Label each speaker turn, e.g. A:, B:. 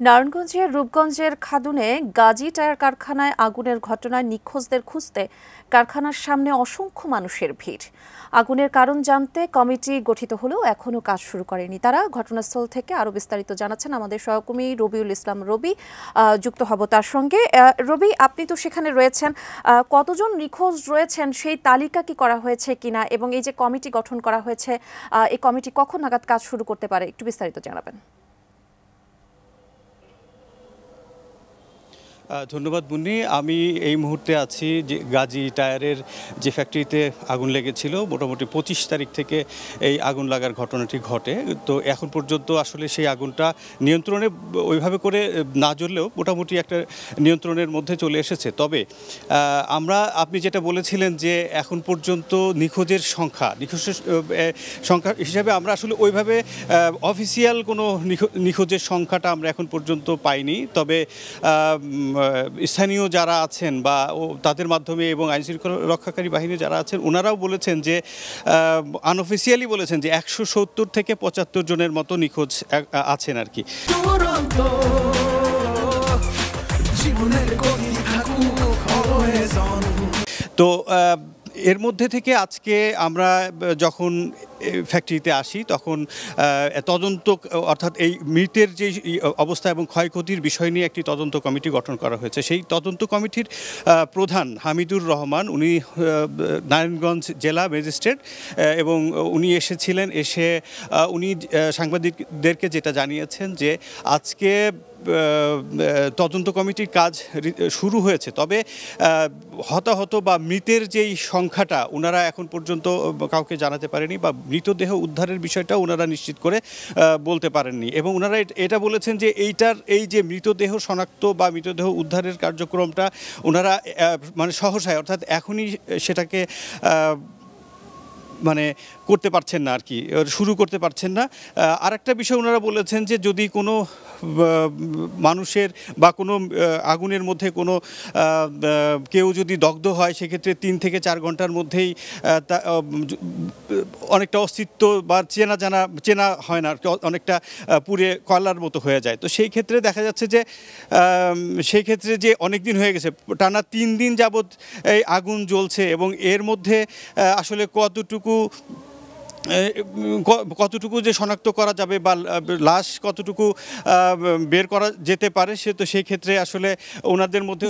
A: নারায়ণগঞ্জের রূপগঞ্জের খাদুনে গাজী টায়ার কারখানায় আগুনের ঘটনায় নিখোঁজদের খুঁজতে কারখানার সামনে অসংখ্য মানুষের ভিড়। আগুনের কারণ জানতে কমিটি গঠিত হলেও এখনও কাজ শুরু করেনি তারা। ঘটনাস্থল থেকে আরও বিস্তারিত জানাচ্ছেন আমাদের সহকর্মী রবিউল ইসলাম রবি। যুক্ত হব তার সঙ্গে। রবি, আপনি তো সেখানে রয়েছেন, কতজন নিখোঁজ রয়েছেন সেই তালিকা কি করা হয়েছে কিনা, এবং এই যে কমিটি গঠন করা হয়েছে এই কমিটি কখন নাগাদ কাজ শুরু করতে পারে, একটু বিস্তারিত জানাবেন।
B: ধন্যবাদ মুন্নি। আমি এই মুহূর্তে আছি যে গাজী টায়ারের যে ফ্যাক্টরিতে আগুন লেগেছিল, মোটামুটি 25 তারিখ থেকে এই আগুন লাগার ঘটনাটি ঘটে। তো এখন পর্যন্ত আসলে সেই আগুনটা নিয়ন্ত্রণে ওইভাবে করে না জ্বললেও মোটামুটি একটা নিয়ন্ত্রণের মধ্যে চলে এসেছে। তবে আপনি যেটা বলেছিলেন যে এখন পর্যন্ত নিখোঁজের সংখ্যা হিসাবে আমরা আসলে ওইভাবে অফিসিয়াল কোনো নিখোঁজের সংখ্যাটা আমরা এখন পর্যন্ত পাইনি। তবে স্থানীয় যারা আছেন বা তাদের মাধ্যমে এবং আইনশৃঙ্খলা রক্ষাকারী বাহিনী যারা আছেন ওনারাও বলেছেন যে আনঅফিসিয়ালি বলেছেন যে 170 থেকে 75 জনের মতো নিখোঁজ আছেন আর কি। তো এর মধ্যে থেকে আজকে আমরা যখন ফ্যাক্টরিতে আসি তখন তদন্ত, অর্থাৎ এই মৃতের যে অবস্থা এবং ক্ষয়ক্ষতির বিষয় নিয়ে একটি তদন্ত কমিটি গঠন করা হয়েছে। সেই তদন্ত কমিটির প্রধান হামিদুর রহমান, উনি নারায়ণগঞ্জ জেলা ম্যাজিস্ট্রেট, এবং উনি এসেছিলেন। উনি সাংবাদিকদেরকে যেটা জানিয়েছেন যে আজকে তদন্ত কমিটির কাজ শুরু হয়েছে, তবে হতাহত বা মৃতের যেই সংখ্যাটা ওনারা এখন পর্যন্ত কাউকে জানাতে পারেনি, বা মৃতদেহ উদ্ধারের বিষয়টা ওনারা নিশ্চিত করে বলতে পারেননি। এবং ওনারা এটা বলেছেন যে এই যে মৃতদেহ শনাক্ত বা মৃতদেহ উদ্ধারের কার্যক্রমটা ওনারা মানে সহসায়, অর্থাৎ এখনই সেটাকে মানে করতে পারছেন না আর কি, শুরু করতে পারছেন না। আরেকটা বিষয় ওনারা বলেছেন যে যদি কোনো মানুষের বা কোনো আগুনের মধ্যে কোনো কেউ যদি দগ্ধ হয়, সেক্ষেত্রে 3 থেকে 4 ঘন্টার মধ্যেই অনেকটা অস্তিত্ব বা চেনা হয় না, অনেকটা পুড়ে কয়লার মতো হয়ে যায়। তো সেই ক্ষেত্রে দেখা যাচ্ছে যে অনেক দিন হয়ে গেছে, টানা 3 দিন যাবৎ এই আগুন জ্বলছে, এবং এর মধ্যে আসলে কতটুকু যে শনাক্ত করা যাবে বা লাশ কতটুকু বের করা যেতে পারে, তো সেই ক্ষেত্রে আসলে ওনাদের মধ্যে